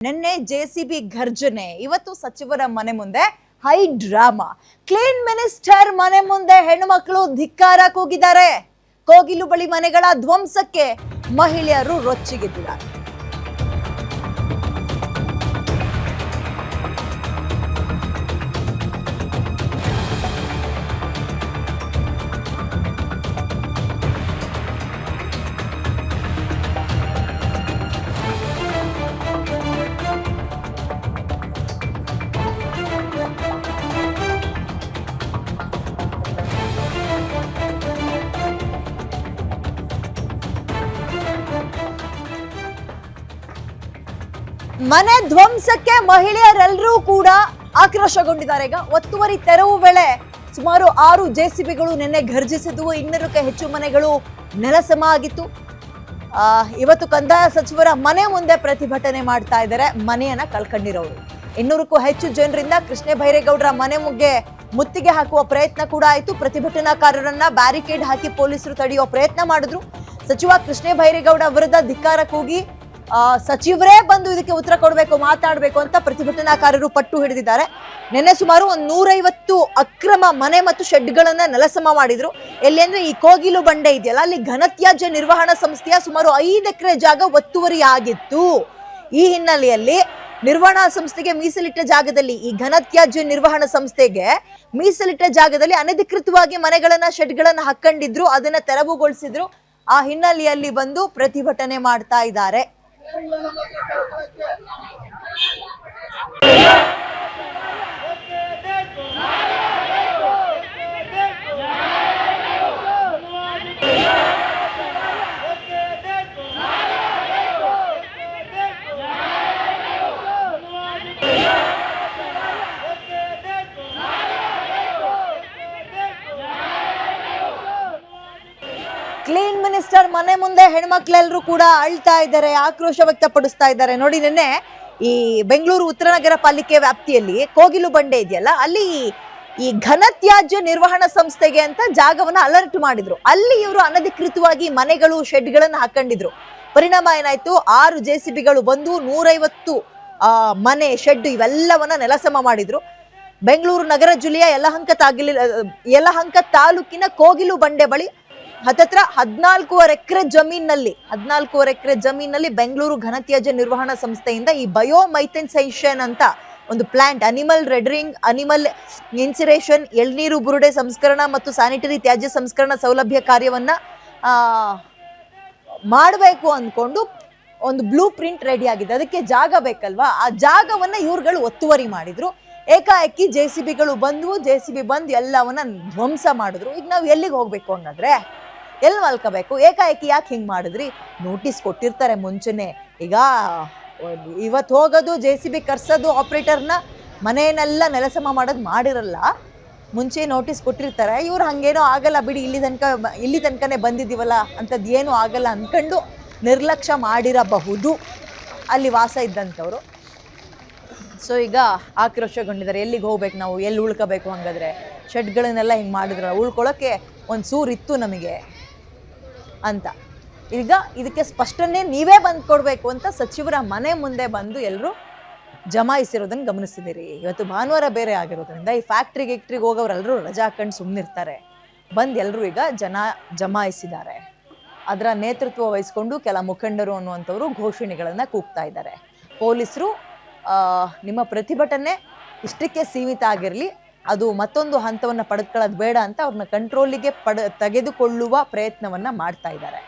ನಿನ್ನೆ ಜೆಸಿಬಿ ಘರ್ಜನೆ, ಇವತ್ತು ಸಚಿವರ ಮನೆ ಮುಂದೆ ಹೈ ಡ್ರಾಮಾ. ಕ್ಲೀನ್ ಮಿನಿಸ್ಟರ್ ಮನೆ ಮುಂದೆ ಹೆಣ್ಣುಮಕ್ಕಳು ಧಿಕ್ಕಾರ ಕೂಗಿದ್ದಾರೆ. ಕೋಗಿಲು ಬಳಿ ಮನೆಗಳ ಧ್ವಂಸಕ್ಕೆ ಮಹಿಳೆಯರು ರೊಚ್ಚಿಗೆದ್ದಿದ್ದಾರೆ. ಮನೆ ಧ್ವಂಸಕ್ಕೆ ಮಹಿಳೆಯರೆಲ್ಲರೂ ಕೂಡ ಆಕ್ರೋಶಗೊಂಡಿದ್ದಾರೆ. ಈಗ ಒತ್ತುವರಿ ತೆರವು ವೇಳೆ ಸುಮಾರು 6 ಜೆಸಿಬಿಗಳು ನಿನ್ನೆ ಘರ್ಜಿಸಿದ್ವು. 200ಕ್ಕೂ ಹೆಚ್ಚು ಮನೆಗಳು ನೆಲಸಮ ಆಗಿತ್ತು. ಇವತ್ತು ಕಂದಾಯ ಸಚಿವರ ಮನೆ ಮುಂದೆ ಪ್ರತಿಭಟನೆ ಮಾಡ್ತಾ ಇದ್ದಾರೆ ಮನೆಯನ್ನ ಕಳ್ಕೊಂಡಿರೋರು. 200ಕ್ಕೂ ಹೆಚ್ಚು ಜನರಿಂದ ಕೃಷ್ಣ ಬೈರೇಗೌಡರ ಮನೆ ಮುತ್ತಿಗೆ ಹಾಕುವ ಪ್ರಯತ್ನ ಕೂಡ ಆಯಿತು. ಪ್ರತಿಭಟನಾಕಾರರನ್ನ ಬ್ಯಾರಿಕೇಡ್ ಹಾಕಿ ಪೊಲೀಸರು ತಡೆಯುವ ಪ್ರಯತ್ನ ಮಾಡಿದ್ರು. ಸಚಿವ ಕೃಷ್ಣ ಬೈರೇಗೌಡ ವಿರುದ್ಧ ಧಿಕ್ಕಾರ ಕೂಗಿ ಸಚಿವರೇ ಬಂದು ಇದಕ್ಕೆ ಉತ್ತರ ಕೊಡಬೇಕು, ಮಾತಾಡಬೇಕು ಅಂತ ಪ್ರತಿಭಟನಾಕಾರರು ಪಟ್ಟು ಹಿಡಿದಿದ್ದಾರೆ. ನಿನ್ನೆ ಸುಮಾರು 150 ಅಕ್ರಮ ಮನೆ ಮತ್ತು ಶೆಡ್ಗಳನ್ನ ನೆಲಸಮ ಮಾಡಿದ್ರು. ಎಲ್ಲಿ ಅಂದ್ರೆ ಈ ಕೋಗಿಲು ಬಂಡೆ ಇದೆಯಲ್ಲ, ಅಲ್ಲಿ ಘನತ್ಯಾಜ್ಯ ನಿರ್ವಹಣಾ ಸಂಸ್ಥೆಯ ಸುಮಾರು 5 ಎಕರೆ ಜಾಗ ಒತ್ತುವರಿ ಆಗಿತ್ತು. ಈ ಹಿನ್ನೆಲೆಯಲ್ಲಿ ನಿರ್ವಹಣಾ ಸಂಸ್ಥೆಗೆ ಮೀಸಲಿಟ್ಟ ಜಾಗದಲ್ಲಿ, ಈ ಘನತ್ಯಾಜ್ಯ ನಿರ್ವಹಣಾ ಸಂಸ್ಥೆಗೆ ಮೀಸಲಿಟ್ಟ ಜಾಗದಲ್ಲಿ ಅನಧಿಕೃತವಾಗಿ ಮನೆಗಳನ್ನ ಶೆಡ್ಗಳನ್ನ ಹಾಕೊಂಡಿದ್ರು. ಅದನ್ನ ತೆರವುಗೊಳಿಸಿದ್ರು. ಆ ಹಿನ್ನೆಲೆಯಲ್ಲಿ ಬಂದು ಪ್ರತಿಭಟನೆ ಮಾಡ್ತಾ ಇದ್ದಾರೆ. ಕ್ಲೀನ್ ಮಿನಿಸ್ಟರ್ ಮನೆ ಮುಂದೆ ಹೆಣ್ಮಕ್ಳೆಲ್ಲರೂ ಕೂಡ ಅಳ್ತಾ ಇದ್ದಾರೆ, ಆಕ್ರೋಶ ವ್ಯಕ್ತಪಡಿಸ್ತಾ ಇದ್ದಾರೆ. ನೋಡಿ, ನಿನ್ನೆ ಈ ಬೆಂಗಳೂರು ಉತ್ತರ ನಗರ ಪಾಲಿಕೆ ವ್ಯಾಪ್ತಿಯಲ್ಲಿ ಕೋಗಿಲು ಬಂಡೆ ಇದೆಯಲ್ಲ, ಅಲ್ಲಿ ಈ ಘನತ್ಯಾಜ್ಯ ನಿರ್ವಹಣಾ ಸಂಸ್ಥೆಗೆ ಅಂತ ಜಾಗವನ್ನ ಅಲರ್ಟ್ ಮಾಡಿದ್ರು. ಅಲ್ಲಿ ಇವರು ಅನಧಿಕೃತವಾಗಿ ಮನೆಗಳು ಶೆಡ್ಗಳನ್ನ ಹಾಕೊಂಡಿದ್ರು. ಪರಿಣಾಮ ಏನಾಯ್ತು, 6 ಜೆಸಿಬಿಗಳು ಬಂದು 150 ಮನೆ ಶೆಡ್ ಇವೆಲ್ಲವನ್ನ ನೆಲಸಮ ಮಾಡಿದ್ರು. ಬೆಂಗಳೂರು ನಗರ ಜಿಲ್ಲೆಯ ಯಲಹಂಕ ತಾಲೂಕಿನ ಕೋಗಿಲು ಬಂಡೆ ಬಳಿ ಹತ್ತತ್ರ 14.5 ಎಕರೆ ಜಮೀನಲ್ಲಿ ಬೆಂಗಳೂರು ಘನತ್ಯಾಜ್ಯ ನಿರ್ವಹಣಾ ಸಂಸ್ಥೆಯಿಂದ ಈ ಬಯೋಮೈಥೆನ್ಸೈಷನ್ ಅಂತ ಒಂದು ಪ್ಲಾಂಟ್, ಅನಿಮಲ್ ರೆಡರಿಂಗ್, ಅನಿಮಲ್ ಇನ್ಸಿರೇಷನ್, ಎಳ್ನೀರು ಬುರುಡೆ ಸಂಸ್ಕರಣ ಮತ್ತು ಸ್ಯಾನಿಟರಿ ತ್ಯಾಜ್ಯ ಸಂಸ್ಕರಣ ಸೌಲಭ್ಯ ಕಾರ್ಯವನ್ನ ಮಾಡಬೇಕು ಅಂದ್ಕೊಂಡು ಒಂದು ಬ್ಲೂ ಪ್ರಿಂಟ್ ರೆಡಿ ಆಗಿದೆ. ಅದಕ್ಕೆ ಜಾಗ ಬೇಕಲ್ವಾ, ಆ ಜಾಗವನ್ನ ಇವ್ರುಗಳು ಒತ್ತುವರಿ ಮಾಡಿದ್ರು. ಏಕಾಏಕಿ ಜೆಸಿಬಿಗಳು ಬಂದು ಎಲ್ಲವನ್ನ ಧ್ವಂಸ ಮಾಡಿದ್ರು. ಈಗ ನಾವು ಎಲ್ಲಿಗೆ ಹೋಗ್ಬೇಕು ಹಂಗಾದ್ರೆ, ಎಲ್ಲಿ ಮಲ್ಕೋಬೇಕು? ಏಕಾಏಕಿ ಯಾಕೆ ಹಿಂಗೆ ಮಾಡಿದ್ರಿ? ನೋಟಿಸ್ ಕೊಟ್ಟಿರ್ತಾರೆ ಮುಂಚೆನೆ. ಈಗ ಇವತ್ತು ಹೋಗೋದು ಜೆಸಿಬಿ ಕರ್ಸೋದು, ಆಪ್ರೇಟರ್ನ ಮನೆಯನ್ನೆಲ್ಲ ನೆಲಸಮ ಮಾಡೋದು ಮಾಡಿರಲ್ಲ, ಮುಂಚೆ ನೋಟಿಸ್ ಕೊಟ್ಟಿರ್ತಾರೆ. ಇವ್ರು ಹಂಗೇನೋ ಆಗಲ್ಲ ಬಿಡಿ, ಇಲ್ಲಿ ತನಕನೇ ಬಂದಿದ್ದೀವಲ್ಲ ಅಂಥದ್ದು ಏನೂ ಆಗಲ್ಲ ಅಂದ್ಕೊಂಡು ನಿರ್ಲಕ್ಷ್ಯ ಮಾಡಿರಬಹುದು ಅಲ್ಲಿ ವಾಸ ಇದ್ದಂಥವ್ರು. ಸೊ ಈಗ ಆಕ್ರೋಶಗೊಂಡಿದ್ದಾರೆ. ಎಲ್ಲಿಗೆ ಹೋಗ್ಬೇಕು ನಾವು, ಎಲ್ಲಿ ಉಳ್ಕೋಬೇಕು ಹಂಗಾದ್ರೆ? ಶೆಡ್ಗಳನ್ನೆಲ್ಲ ಹಿಂಗೆ ಮಾಡಿದ್ರಲ್ಲ, ಉಳ್ಕೊಳ್ಳೋಕ್ಕೆ ಒಂದು ಸೂರಿತ್ತು ನಮಗೆ ಅಂತ. ಈಗ ಇದಕ್ಕೆ ಸ್ಪಷ್ಟನೆ ನೀವೇ ಬಂದು ಕೊಡಬೇಕು ಅಂತ ಸಚಿವರ ಮನೆ ಮುಂದೆ ಬಂದು ಎಲ್ಲರೂ ಜಮಾಯಿಸಿರೋದನ್ನು ಗಮನಿಸಿದ್ದೀರಿ. ಇವತ್ತು ಭಾನುವಾರ ಬೇರೆ ಆಗಿರೋದ್ರಿಂದ ಈ ಫ್ಯಾಕ್ಟ್ರಿಗೆ ಹೋಗೋರೆಲ್ಲರೂ ರಜಾ ಹಾಕೊಂಡು ಸುಮ್ಮನಿರ್ತಾರೆ. ಬಂದು ಎಲ್ಲರೂ ಈಗ ಜಮಾಯಿಸಿದ್ದಾರೆ. ಅದರ ನೇತೃತ್ವ ವಹಿಸ್ಕೊಂಡು ಕೆಲ ಮುಖಂಡರು ಅನ್ನುವಂಥವ್ರು ಘೋಷಣೆಗಳನ್ನು ಕೂಗ್ತಾ ಇದ್ದಾರೆ. ಪೊಲೀಸರು ನಿಮ್ಮ ಪ್ರತಿಭಟನೆ ಇಷ್ಟಕ್ಕೆ ಸೀಮಿತ ಆಗಿರಲಿ, ಅದು ಮತ್ತೊಂದು ಹಂತವನ್ನು ಪಡೆದುಕೊಳ್ಳೋದು ಬೇಡ ಅಂತ ಅವ್ರನ್ನ ಕಂಟ್ರೋಲಿಗೆ ತೆಗೆದುಕೊಳ್ಳುವ ಪ್ರಯತ್ನವನ್ನ ಮಾಡ್ತಾ ಇದ್ದಾರೆ.